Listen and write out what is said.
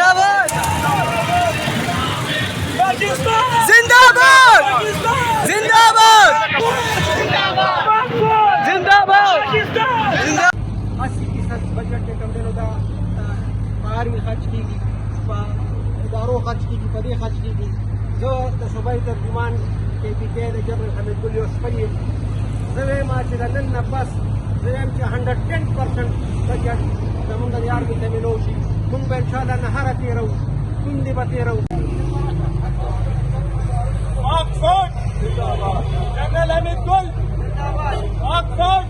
जिंदाबाद जिंदाबाद जिंदाबाद जिंदाबाद बजट के कम दिनों का बाहरी खर्च की इदारों खर्च की पदे खर्च की जो सूबाई तर्जुमान के पीके जनरल हमीद गुलियोस फरीद जवे माचिलन बस जवे 110% बजट समुद्र यार की तमिनोशी मुंबई इंशाल्लाह नहरा तेरो कुंदी बतेरो ऑक्सफोर्ड जनरल हमीद गुल ऑक्सफोर्ड